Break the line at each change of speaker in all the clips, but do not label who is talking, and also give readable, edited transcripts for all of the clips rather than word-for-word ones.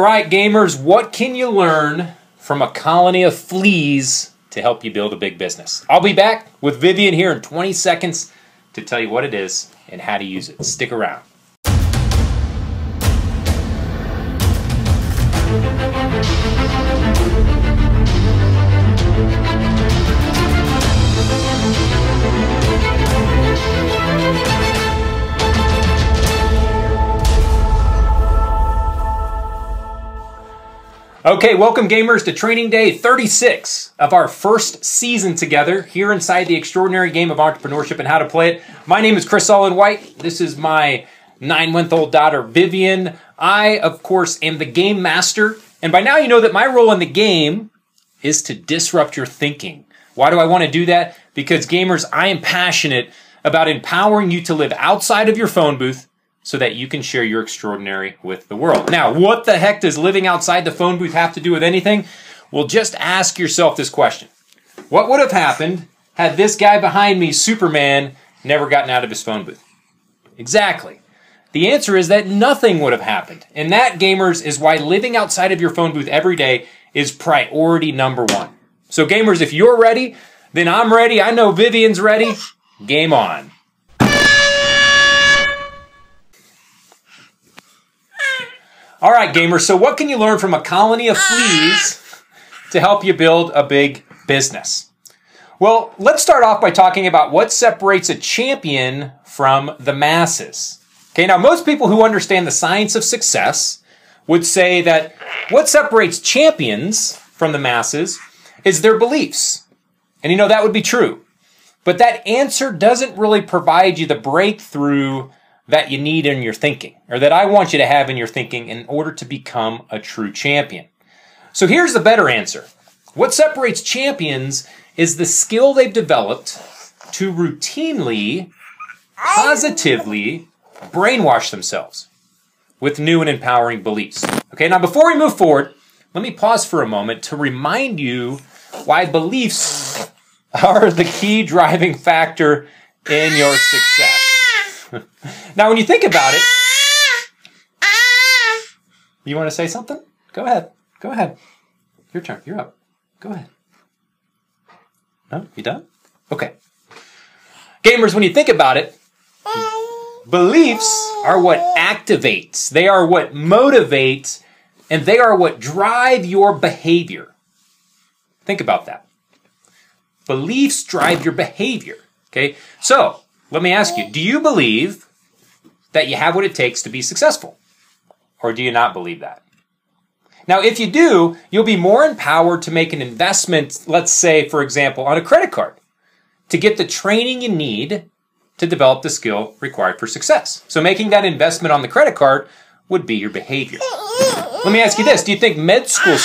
right, gamers, what can you learn from a colony of fleas to help you build a big business? I'll be back with Vivian here in 20 seconds to tell you what it is and how to use it. Stick around. Okay, welcome gamers to training day 36 of our first season together here inside the extraordinary game of entrepreneurship and how to play it. My name is Chris White. This is my 9-month-old daughter, Vivian. I, of course, am the game master. And by now you know that my role in the game is to disrupt your thinking. Why do I want to do that? Because gamers, I am passionate about empowering you to live outside of your phone booth so that you can share your extraordinary with the world. Now, what the heck does living outside the phone booth have to do with anything? Well, just ask yourself this question. What would have happened had this guy behind me, Superman, never gotten out of his phone booth? Exactly. The answer is that nothing would have happened. And that, gamers, is why living outside of your phone booth every day is priority number one. So, gamers, if you're ready, then I'm ready. I know Vivian's ready. Game on. All right, gamers, so what can you learn from a colony of fleas to help you build a big business? Well, let's start off by talking about what separates a champion from the masses. Okay, now most people who understand the science of success would say that what separates champions from the masses is their beliefs. And you know, that would be true. But that answer doesn't really provide you the breakthrough that you need in your thinking, or that I want you to have in your thinking in order to become a true champion. So here's the better answer. What separates champions is the skill they've developed to routinely, positively brainwash themselves with new and empowering beliefs. Okay, now before we move forward, let me pause for a moment to remind you why beliefs are the key driving factor in your success. Now, when you think about it, you want to say something? Go ahead. Go ahead. Your turn. You're up. Go ahead. No? You done? Okay. Gamers, when you think about it, beliefs are what activates. They are what motivates, and they are what drive your behavior. Think about that. Beliefs drive your behavior. Okay? So, let me ask you, do you believe that you have what it takes to be successful? Or do you not believe that? Now, if you do, you'll be more empowered to make an investment, let's say, for example, on a credit card, to get the training you need to develop the skill required for success. So making that investment on the credit card would be your behavior. Let me ask you this, do you think med school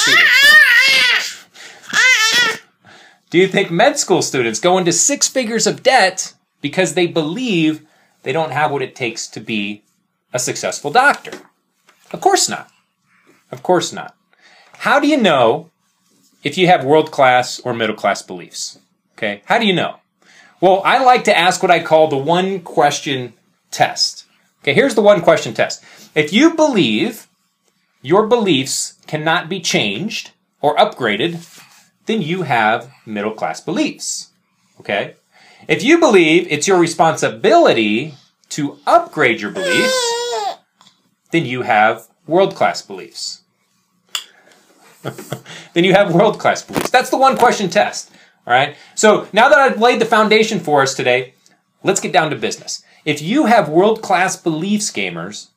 students go into 6 figures of debt because they believe they don't have what it takes to be a successful doctor? Of course not. Of course not. How do you know if you have world-class or middle-class beliefs? Okay, how do you know? Well, I like to ask what I call the one-question test. Okay, here's the one-question test. If you believe your beliefs cannot be changed or upgraded, then you have middle-class beliefs. Okay? If you believe it's your responsibility to upgrade your beliefs, then you have world-class beliefs. Then you have world-class beliefs. That's the one-question test. All right? So now that I've laid the foundation for us today, let's get down to business. If you have world-class beliefs, gamers,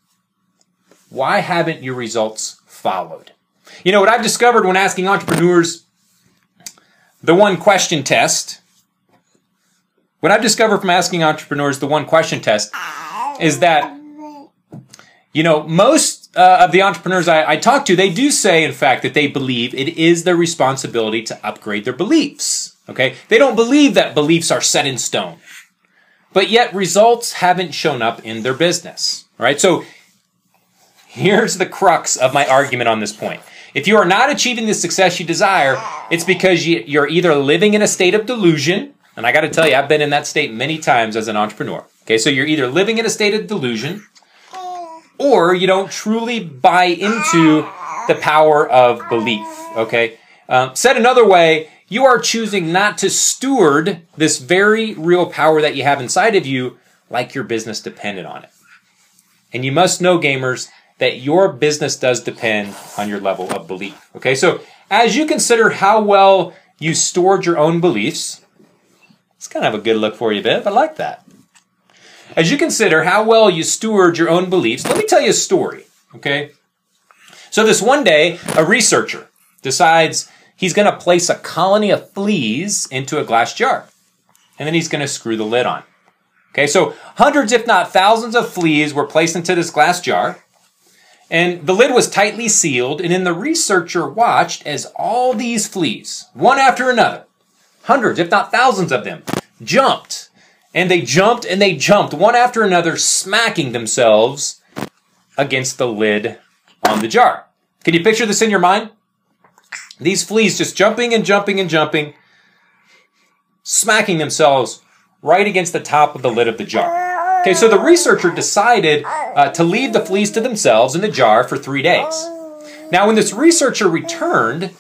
why haven't your results followed? You know, what I've discovered when asking entrepreneurs the one-question test, what I've discovered from asking entrepreneurs the one-question test is that, you know, most of the entrepreneurs I talk to, they do say, in fact, that they believe it is their responsibility to upgrade their beliefs. Okay? They don't believe that beliefs are set in stone. But yet results haven't shown up in their business. All right? So here's the crux of my argument on this point. If you are not achieving the success you desire, it's because you're either living in a state of delusion, and I got to tell you, I've been in that state many times as an entrepreneur. Okay, so you're either living in a state of delusion, or you don't truly buy into the power of belief, okay? Said another way, you are choosing not to steward this very real power that you have inside of you like your business depended on it. And you must know, gamers, that your business does depend on your level of belief, okay? So as you consider how well you stored your own beliefs, it's kind of a good look for you, Viv. I like that. As you consider how well you steward your own beliefs, let me tell you a story, okay? So this one day, a researcher decides he's going to place a colony of fleas into a glass jar, and then he's going to screw the lid on. Okay, so hundreds, if not thousands of fleas were placed into this glass jar, and the lid was tightly sealed, and then the researcher watched as all these fleas, one after another, hundreds, if not thousands of them, jumped. And they jumped and they jumped, one after another, smacking themselves against the lid on the jar. Can you picture this in your mind? These fleas just jumping and jumping and jumping, smacking themselves right against the top of the lid of the jar. Okay, so the researcher decided to leave the fleas to themselves in the jar for 3 days. Now, when this researcher returned,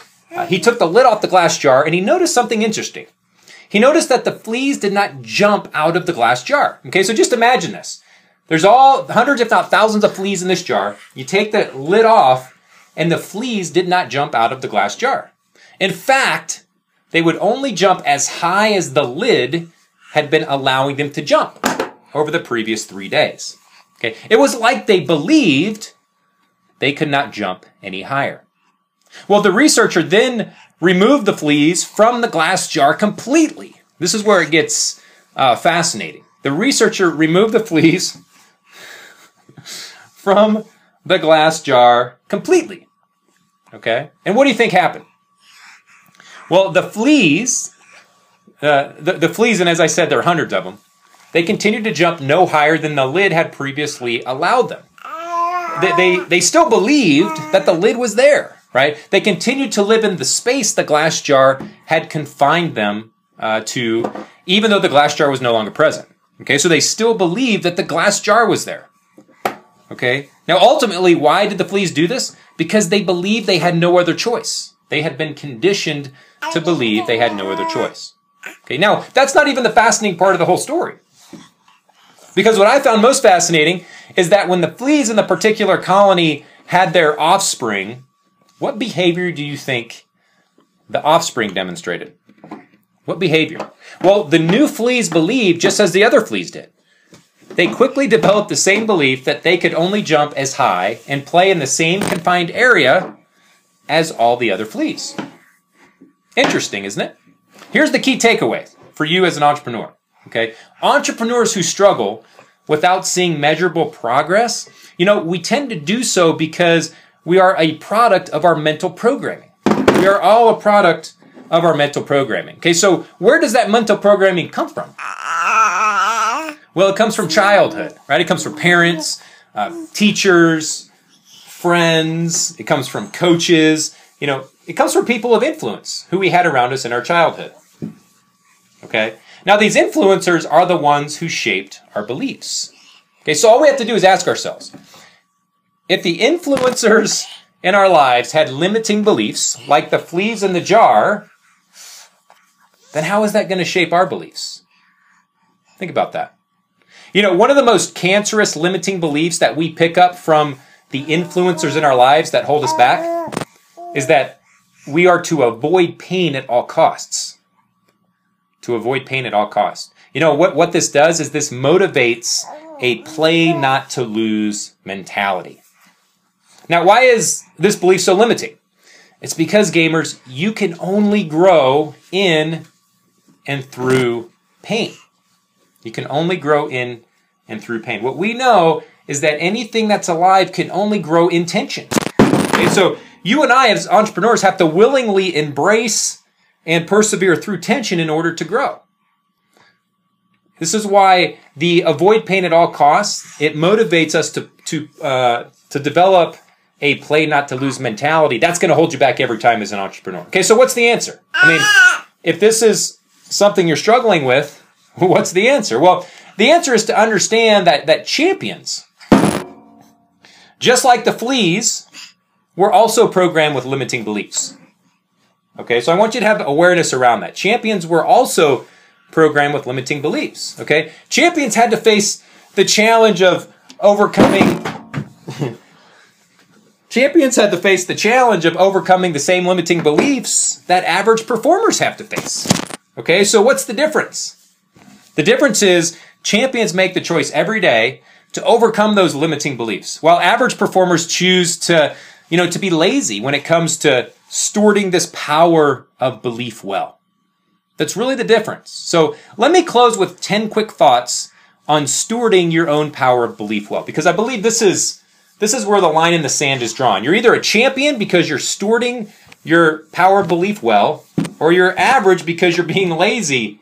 he took the lid off the glass jar and he noticed something interesting. He noticed that the fleas did not jump out of the glass jar. Okay, so just imagine this. There's all hundreds, if not thousands of fleas in this jar. You take the lid off, and the fleas did not jump out of the glass jar. In fact, they would only jump as high as the lid had been allowing them to jump over the previous 3 days. Okay, it was like they believed they could not jump any higher. Well, the researcher then removed the fleas from the glass jar completely. This is where it gets fascinating. The researcher removed the fleas from the glass jar completely. Okay? And what do you think happened? Well, the fleas, the fleas, and as I said, there are hundreds of them, they continued to jump no higher than the lid had previously allowed them. They still believed that the lid was there. Right? They continued to live in the space the glass jar had confined them to, even though the glass jar was no longer present. Okay, so they still believed that the glass jar was there. Okay, now ultimately, why did the fleas do this? Because they believed they had no other choice. They had been conditioned to believe they had no other choice. Okay, now that's not even the fascinating part of the whole story. Because what I found most fascinating is that when the fleas in the particular colony had their offspring, what behavior do you think the offspring demonstrated? What behavior? Well, the new fleas believed just as the other fleas did. They quickly developed the same belief that they could only jump as high and play in the same confined area as all the other fleas. Interesting, isn't it? Here's the key takeaway for you as an entrepreneur. Okay, entrepreneurs who struggle without seeing measurable progress, we tend to do so because we are a product of our mental programming. We are all a product of our mental programming. Okay, so where does that mental programming come from? Well, it comes from childhood, right? It comes from parents, teachers, friends. It comes from coaches. It comes from people of influence who we had around us in our childhood. Okay, now these influencers are the ones who shaped our beliefs. Okay, so all we have to do is ask ourselves, if the influencers in our lives had limiting beliefs, like the fleas in the jar, then how is that going to shape our beliefs? Think about that. One of the most cancerous limiting beliefs that we pick up from the influencers in our lives that hold us back is that we are to avoid pain at all costs. To avoid pain at all costs. What this does is this motivates a play not to lose mentality. Now, why is this belief so limiting? It's because, gamers, you can only grow in and through pain. You can only grow in and through pain. What we know is that anything that's alive can only grow in tension. Okay, so you and I as entrepreneurs have to willingly embrace and persevere through tension in order to grow. This is why the avoid pain at all costs, it motivates us to develop a play not to lose mentality. That's going to hold you back every time as an entrepreneur. Okay, so what's the answer? If this is something you're struggling with, what's the answer? Well, the answer is to understand that champions, just like the fleas, were also programmed with limiting beliefs. Okay, so I want you to have awareness around that. Champions were also programmed with limiting beliefs. Okay, champions had to face the challenge of overcoming. Champions had to face the challenge of overcoming the same limiting beliefs that average performers have to face. Okay, so what's the difference? The difference is champions make the choice every day to overcome those limiting beliefs, while average performers choose to, to be lazy when it comes to stewarding this power of belief well. That's really the difference. So let me close with 10 quick thoughts on stewarding your own power of belief well, because I believe this is where the line in the sand is drawn. You're either a champion because you're stewarding your power of belief well, or you're average because you're being lazy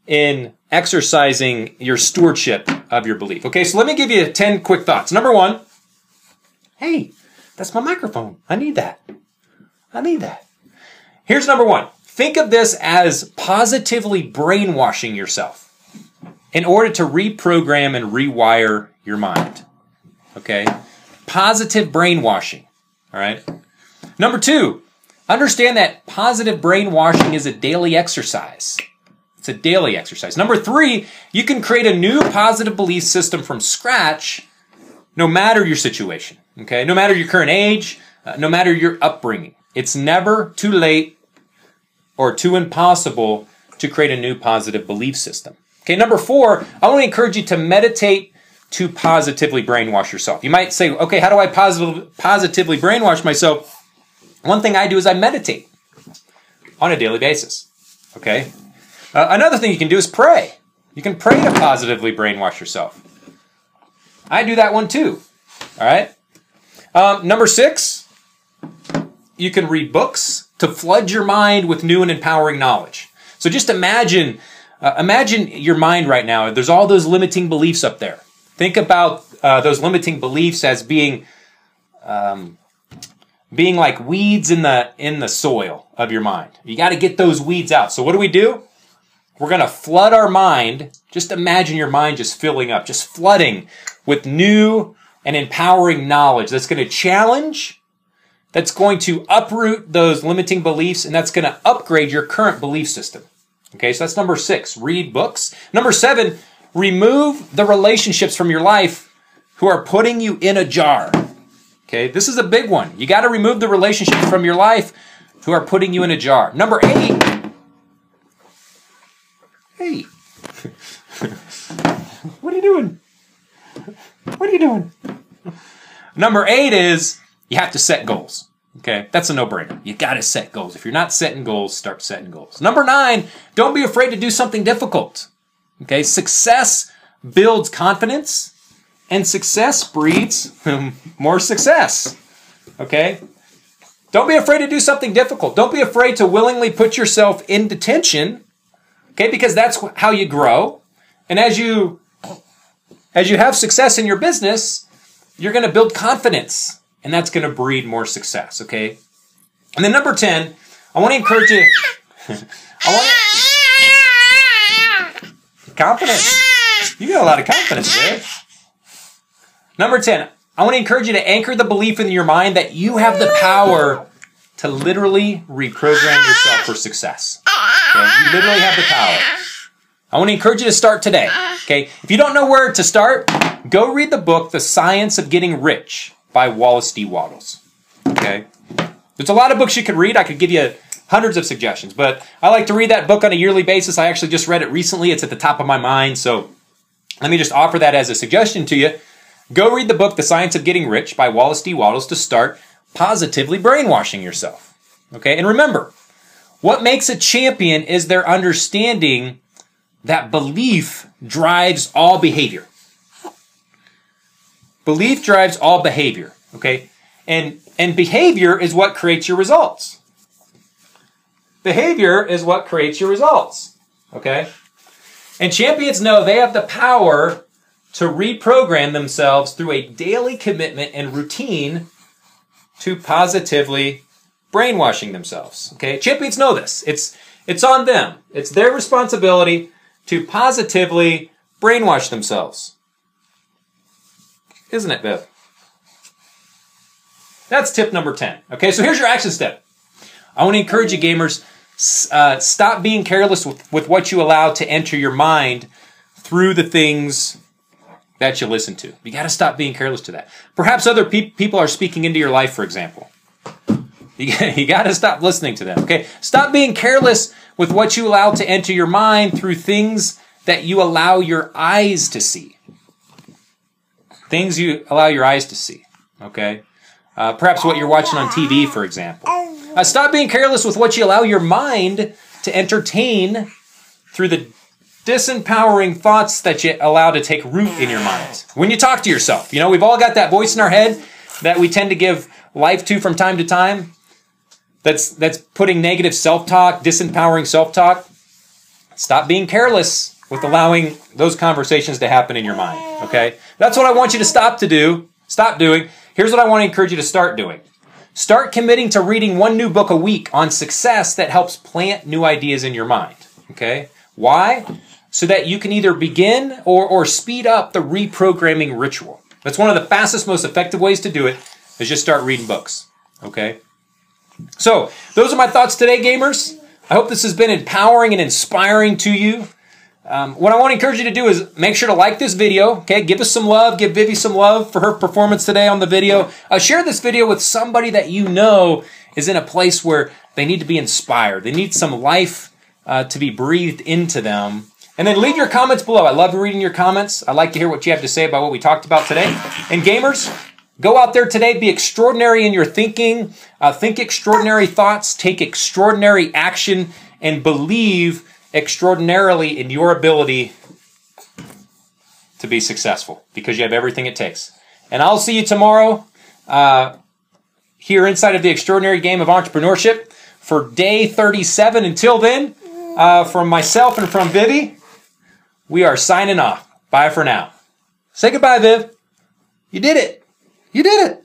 in exercising your stewardship of your belief. Okay, so let me give you 10 quick thoughts. Number one, hey, that's my microphone. I need that. Here's number one. Think of this as positively brainwashing yourself in order to reprogram and rewire your mind. Okay? Positive brainwashing. All right? Number two, understand that positive brainwashing is a daily exercise. It's a daily exercise. Number three, you can create a new positive belief system from scratch no matter your situation. Okay? No matter your current age, no matter your upbringing. It's never too late or too impossible to create a new positive belief system. Okay, number four, I want to encourage you to meditate to positively brainwash yourself. You might say, okay, how do I positively brainwash myself? One thing I do is I meditate on a daily basis. Okay? Another thing you can do is pray. You can pray to positively brainwash yourself. I do that one too. All right? Number six, you can read books to flood your mind with new and empowering knowledge. So just imagine your mind right now. There's all those limiting beliefs up there. Think about those limiting beliefs as being like weeds in the soil of your mind. You got to get those weeds out. So what do? We're going to flood our mind. Just imagine your mind just filling up, just flooding with new and empowering knowledge that's going to challenge, that's going to uproot those limiting beliefs, and that's going to upgrade your current belief system. Okay, so that's number six, read books. Number seven, remove the relationships from your life who are putting you in a jar. Okay, this is a big one. You got to remove the relationships from your life who are putting you in a jar. Number eight, hey, what are you doing? What are you doing? Number eight is you have to set goals. Okay, that's a no-brainer. You got to set goals. If you're not setting goals, start setting goals. Number nine, don't be afraid to do something difficult. Okay, success builds confidence, and success breeds more success. Okay, don't be afraid to do something difficult. Don't be afraid to willingly put yourself into tension. Okay, because that's how you grow. And as you have success in your business, you're going to build confidence, and that's going to breed more success, okay? And then number 10, I want to encourage you. Confidence. You got a lot of confidence there. Number 10, I want to encourage you to anchor the belief in your mind that you have the power to literally reprogram yourself for success. Okay? You literally have the power. I want to encourage you to start today. Okay? If you don't know where to start, go read the book, The Science of Getting Rich by Wallace D. Wattles. Okay? There's a lot of books you could read. I could give you hundreds of suggestions, but I like to read that book on a yearly basis. I actually just read it recently. It's at the top of my mind, so let me just offer that as a suggestion to you. Go read the book, The Science of Getting Rich by Wallace D. Wattles to start positively brainwashing yourself. Okay? And remember, what makes a champion is their understanding that belief drives all behavior. Belief drives all behavior, okay? And behavior is what creates your results. Behavior is what creates your results, okay? And champions know they have the power to reprogram themselves through a daily commitment and routine to positively brainwashing themselves, okay? Champions know this. It's on them. It's their responsibility to positively brainwash themselves. Isn't it, Viv? That's tip number 10. Okay, so here's your action step. I want to encourage you, gamers, stop being careless with what you allow to enter your mind through the things that you listen to. You got to stop being careless to that. Perhaps other people are speaking into your life, for example. You got to stop listening to them, okay? Stop being careless with what you allow to enter your mind through things that you allow your eyes to see. Things you allow your eyes to see, okay? Perhaps what you're watching on TV, for example. Stop being careless with what you allow your mind to entertain through the disempowering thoughts that you allow to take root in your mind. When you talk to yourself, you know, we've all got that voice in our head that we tend to give life to from time to time. That's putting negative self-talk, disempowering self-talk. Stop being careless with allowing those conversations to happen in your mind, okay? That's what I want you to stop doing. Here's what I want to encourage you to start doing. Start committing to reading one new book a week on success that helps plant new ideas in your mind, okay? Why? So that you can either begin or speed up the reprogramming ritual. That's one of the fastest, most effective ways to do it, is just start reading books, okay? So, those are my thoughts today, gamers. I hope this has been empowering and inspiring to you. What I want to encourage you to do is make sure to like this video, okay? Give us some love. Give Vivi some love for her performance today on the video. Share this video with somebody that you know is in a place where they need to be inspired. They need some life to be breathed into them. And then leave your comments below. I love reading your comments. I like to hear what you have to say about what we talked about today. And gamers, go out there today, be extraordinary in your thinking, think extraordinary thoughts, take extraordinary action, and believe extraordinarily in your ability to be successful, because you have everything it takes. And I'll see you tomorrow here inside of the extraordinary game of entrepreneurship for day 37. Until then, from myself and from Vivi, we are signing off. Bye for now. Say goodbye, Viv. You did it. You did it.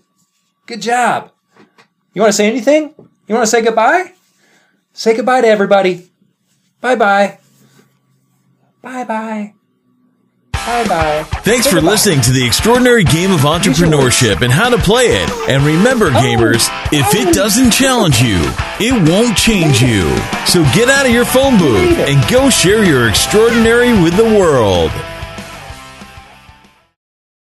Good job. You want to say anything? You want to say goodbye? Say goodbye to everybody. Bye-bye. Bye-bye. Bye-bye.
Thanks for listening to the extraordinary game of entrepreneurship and how to play it. And remember, gamers, if it doesn't challenge you, it won't change you. So get out of your phone booth and go share your extraordinary with the world.